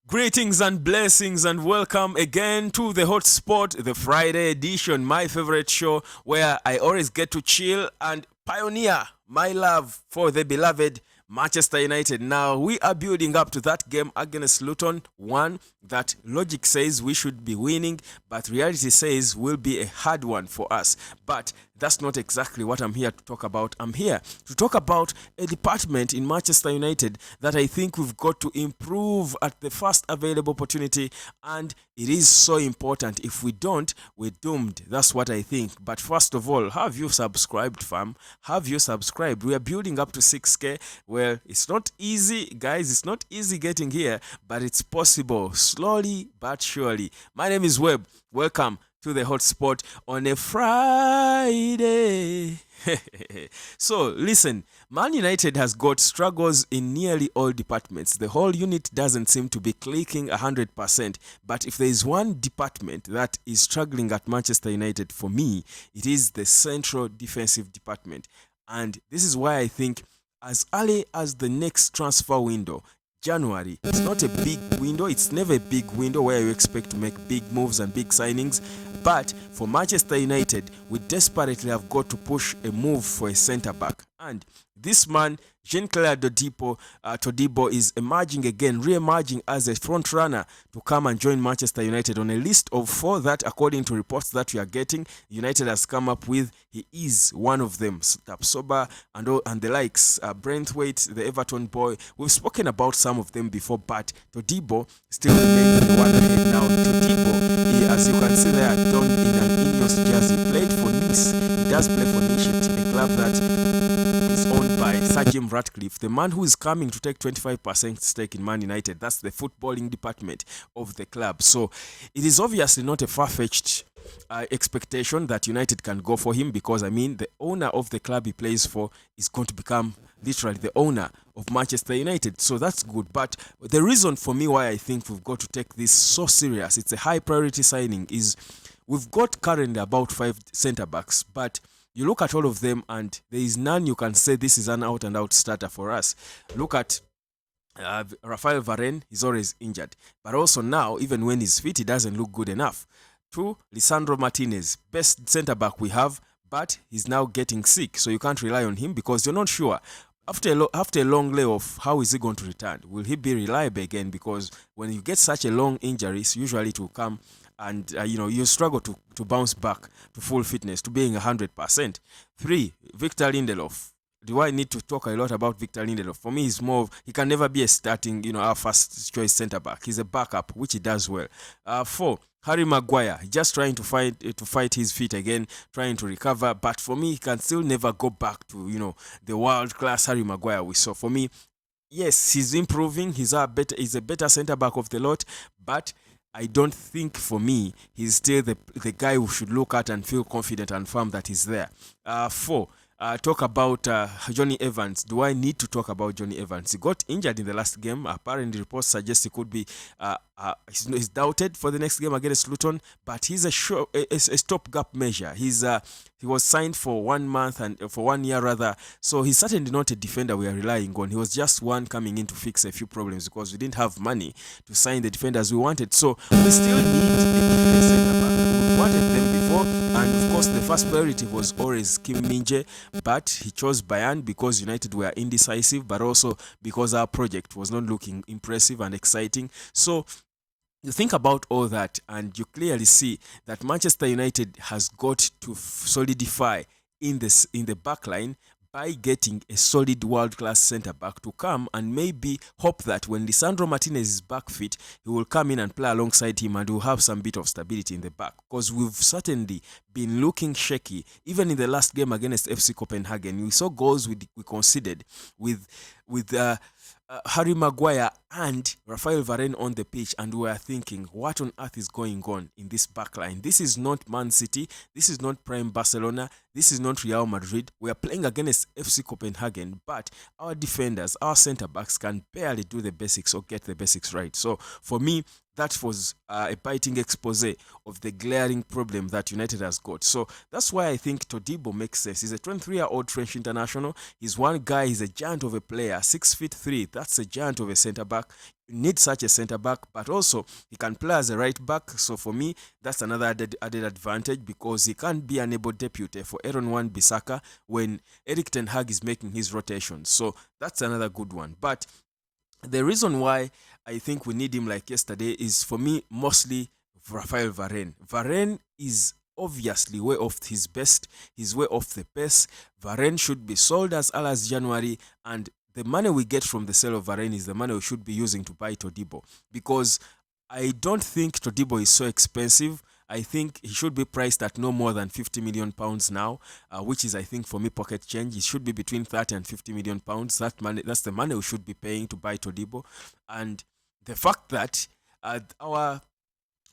Greetings and blessings, and welcome again to the Hotspot, the Friday edition, my favorite show where I always get to chill and pioneer my love for the beloved Manchester United. Now, we are building up to that game against Luton, one that logic says we should be winning, but reality says will be a hard one for us. But that's not exactly what I'm here to talk about. I'm here to talk about a department in Manchester United that I think we've got to improve at the first available opportunity, and it is so important. If we don't, we're doomed. That's what I think. But first of all, have you subscribed, fam? Have you subscribed? We are building up to 6K. Well, it's not easy, guys. It's not easy getting here, but it's possible. Slowly but surely. My name is Webb. Welcome to the Hotspot on a Friday. So, listen, Man United has got struggles in nearly all departments. The whole unit doesn't seem to be clicking 100%. But if there is one department that is struggling at Manchester United, for me, it is the central defensive department. And this is why I think as early as the next transfer window, January, it's not a big window. It's never a big window where you expect to make big moves and big signings. But for Manchester United, we desperately have got to push a move for a centre-back. And this man, Jean-Claude Todibo, is emerging again, re-emerging as a front runner to come and join Manchester United on a list of 4 that, according to reports that we are getting, United has come up with. He is one of them. Tapsoba and the likes, Brentwaite, the Everton boy. We've spoken about some of them before, but Todibo still remains the one ahead now. Todibo, as you can see there, donned in an Ineos jersey, played for Nice. He does play for Nice, a club that is owned by Sir Jim Ratcliffe, the man who is coming to take 25% stake in Man United. That's the footballing department of the club. So it is obviously not a far-fetched expectation that United can go for him, because the owner of the club he plays for is going to become literally the owner of Manchester United. So that's good. But the reason for me why I think we've got to take this so serious, it's a high priority signing, is we've got currently about 5 centre backs, but you look at all of them and there is none you can say this is an out and out starter for us. Look at Raphael Varane, he's always injured, but also now, even when he's fit, he doesn't look good enough. 2, Lisandro Martinez, best centre back we have, but he's now getting sick, so you can't rely on him because you're not sure after a long layoff, how is he going to return? Will he be reliable again? Because when you get such a long injury, it's usually to come and you struggle to bounce back to full fitness, to being 100%. 3, Victor Lindelof. Do I need to talk a lot about Victor Lindelof? For me, he's he can never be a starting, our first choice centre back. He's a backup, which he does well. 4, Harry Maguire, just trying to fight his feet again, trying to recover. But for me, he can still never go back to, the world-class Harry Maguire we saw. For me, yes, he's improving. He's a better centre-back of the lot. But I don't think, for me, he's still the guy who should look at and feel confident and firm that he's there. 4, talk about Johnny Evans. Do I need to talk about Johnny Evans? He got injured in the last game. Apparently, reports suggest he could be he's doubted for the next game against Luton, but he's a stopgap measure. He was signed for 1 month and for 1 year rather. So he's certainly not a defender we are relying on. He was just one coming in to fix a few problems because we didn't have money to sign the defenders we wanted. So we still need a defense center back. We wanted them before, and of course the first priority was always Kim Min-jae, but he chose Bayern because United were indecisive, but also because our project was not looking impressive and exciting. So you think about all that and you clearly see that Manchester United has got to solidify in the back line by getting a solid world-class centre-back to come and maybe hope that when Lisandro Martinez is back fit, he will come in and play alongside him and we'll have some bit of stability in the back. Because we've certainly been looking shaky. Even in the last game against FC Copenhagen, we saw goals we conceded with Harry Maguire and Raphael Varane on the pitch, and we are thinking, what on earth is going on in this backline? This is not Man City, this is not Prime Barcelona, this is not Real Madrid. We are playing against FC Copenhagen, but our defenders, our centre-backs can barely do the basics or get the basics right. So for me, that was a biting expose of the glaring problem that United has got. So that's why I think Todibo makes sense. He's a 23-year-old French international. He's one guy, he's a giant of a player, 6'3". That's a giant of a centre back. You need such a centre back, but also he can play as a right back. So for me, that's another added advantage, because he can't be an able deputy for Aaron Wan-Bissaka when Erik ten Hag is making his rotations. So that's another good one. But the reason why I think we need him like yesterday is, for me, mostly Raphael Varane. Varane is obviously way off his best. He's way off the pace. Varane should be sold as early as January, and the money we get from the sale of Varane is the money we should be using to buy Todibo, because I don't think Todibo is so expensive. I think he should be priced at no more than 50 million pounds now, which is, I think, for me, pocket change. It should be between 30 and 50 million pounds. That's the money we should be paying to buy Todibo. And the fact that our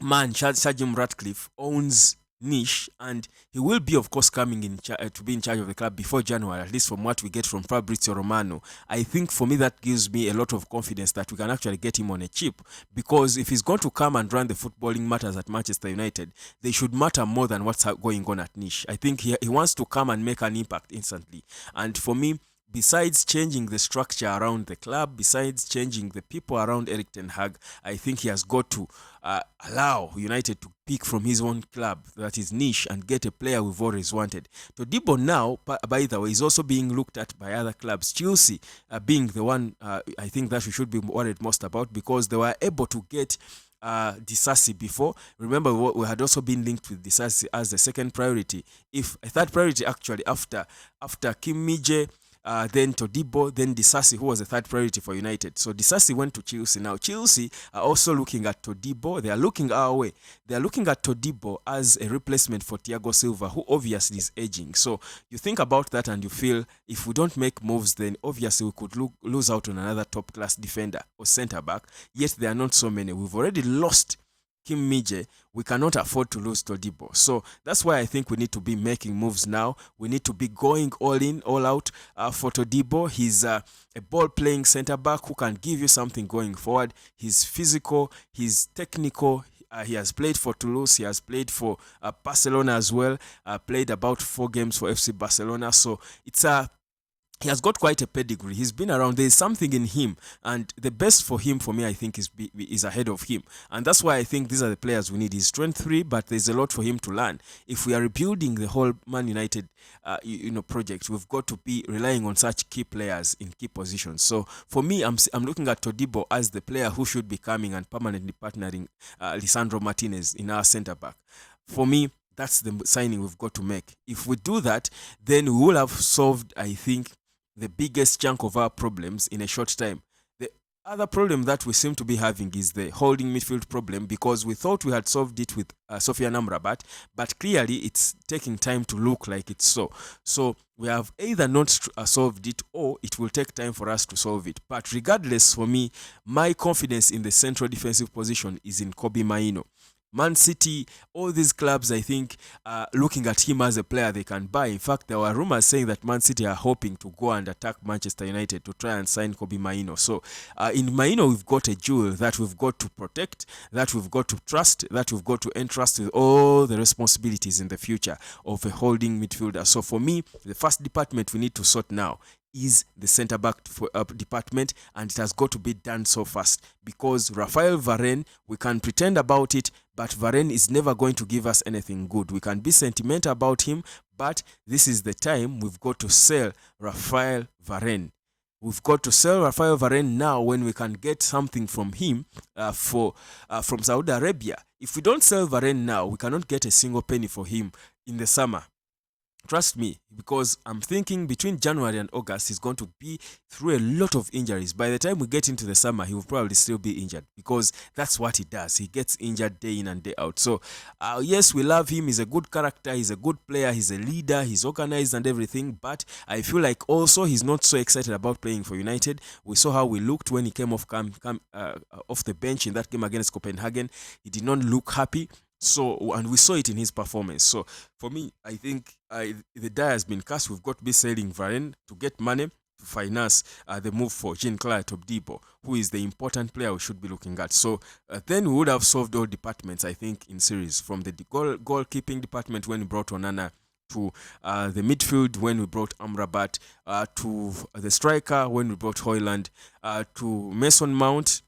man Sir Jim Ratcliffe owns Niche, and he will be, of course, coming in to be in charge of the club before January, at least from what we get from Fabrizio Romano. I think for me that gives me a lot of confidence that we can actually get him on a cheap, because if he's going to come and run the footballing matters at Manchester United, they should matter more than what's going on at Niche. I think he wants to come and make an impact instantly, and for me, besides changing the structure around the club, besides changing the people around Erik ten Hag, I think he has got to allow United to pick from his own club, that is Niche, and get a player we've always wanted. Todibo now, by the way, is also being looked at by other clubs. Chelsea being the one I think that we should be worried most about, because they were able to get Disasi before. Remember, we had also been linked with Disasi as the second priority, if a third priority actually, after Kim Mije, then Todibo, then Disasi, who was the third priority for United. So Disasi went to Chelsea. Now Chelsea are also looking at Todibo. They are looking our way. They are looking at Todibo as a replacement for Thiago Silva, who obviously is aging. So you think about that and you feel, if we don't make moves, then obviously we could lose out on another top-class defender or centre-back. Yet there are not so many. We've already lost Kim Mije. We cannot afford to lose Todibo. So that's why I think we need to be making moves now. We need to be going all in, all out for Todibo. He's a ball-playing centre-back who can give you something going forward. He's physical, he's technical. He has played for Toulouse. He has played for Barcelona as well. Played about 4 games for FC Barcelona. So it's he has got quite a pedigree. He's been around. There's something in him, and the best for him, for me, I think, is ahead of him. And that's why I think these are the players we need. He's 23, but there's a lot for him to learn. If we are rebuilding the whole Man United project, we've got to be relying on such key players in key positions. So for me, I'm looking at Todibo as the player who should be coming and permanently partnering Lisandro Martinez in our centre-back. For me, that's the signing we've got to make. If we do that, then we will have solved, I think, the biggest chunk of our problems in a short time. The other problem that we seem to be having is the holding midfield problem, because we thought we had solved it with Sofiane Amrabat, but clearly it's taking time to look like it's so. So we have either not solved it, or it will take time for us to solve it. But regardless, for me, my confidence in the central defensive position is in Kobbie Mainoo. Man City, all these clubs, I think, looking at him as a player they can buy. In fact, there were rumors saying that Man City are hoping to go and attack Manchester United to try and sign Kobbie Mainoo. So in Mainoo, we've got a jewel that we've got to protect, that we've got to trust, that we've got to entrust with all the responsibilities in the future of a holding midfielder. So for me, the first department we need to sort now is the centre-back department, and it has got to be done so fast, because Raphael Varane, we can pretend about it, but Varane is never going to give us anything good. We can be sentimental about him, but this is the time we've got to sell Raphael Varane. We've got to sell Raphael Varane now, when we can get something from him from Saudi Arabia. If we don't sell Varane now, we cannot get a single penny for him in the summer. Trust me, because I'm thinking between January and August, he's going to be through a lot of injuries. By the time we get into the summer, he will probably still be injured, because that's what he does. He gets injured day in and day out. So, yes, we love him. He's a good character. He's a good player. He's a leader. He's organized and everything. But I feel like also he's not so excited about playing for United. We saw how we looked when he came off the bench in that game against Copenhagen. He did not look happy. So, and we saw it in his performance. So, for me, I think the die has been cast. We've got to be selling Varane to get money finance the move for Jean-Claude Todibo, who is the important player we should be looking at. So then we would have solved all departments, I think, in series, from the goalkeeping department when we brought Onana, to the midfield when we brought Amrabat, to the striker when we brought Hoyland, to Mason Mount,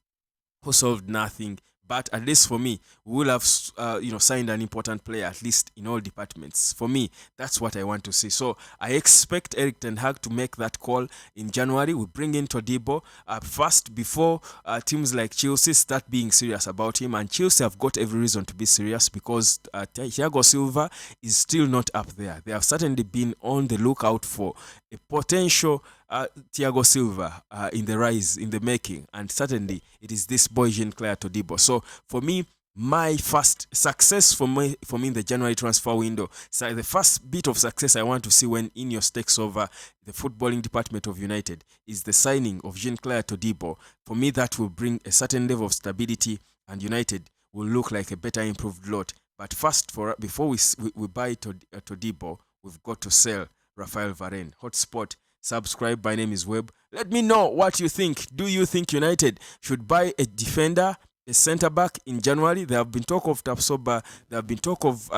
who solved nothing. But at least for me, we will have signed an important player, at least in all departments. For me, that's what I want to see. So I expect Eric Ten Hag to make that call in January. We bring in Todibo first before teams like Chelsea start being serious about him. And Chelsea have got every reason to be serious because Thiago Silva is still not up there. They have certainly been on the lookout for a potential Thiago Silva in the rise, in the making, and certainly it is this boy Jean-Claude Todibo. So for me, my first success for me in the January transfer window, so the first bit of success I want to see when Ineos takes over the footballing department of United is the signing of Jean-Claude Todibo. For me, that will bring a certain level of stability, and United will look like a better improved lot. But first, before we buy Todibo, we've got to sell Raphael Varane. Hotspot. Subscribe. My name is Webb. Let me know what you think. Do you think United should buy a defender, a centre back in January? There have been talk of Tapsoba. There have been talk of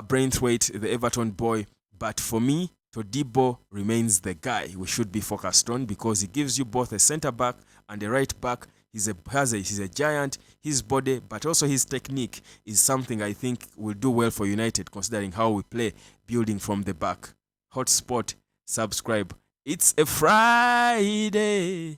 Braithwaite, the Everton boy. But for me, Todibo remains the guy we should be focused on because he gives you both a centre back and a right back. He's a giant. His body, but also his technique is something I think will do well for United, considering how we play, building from the back. Hotspot. Subscribe. It's a Friday.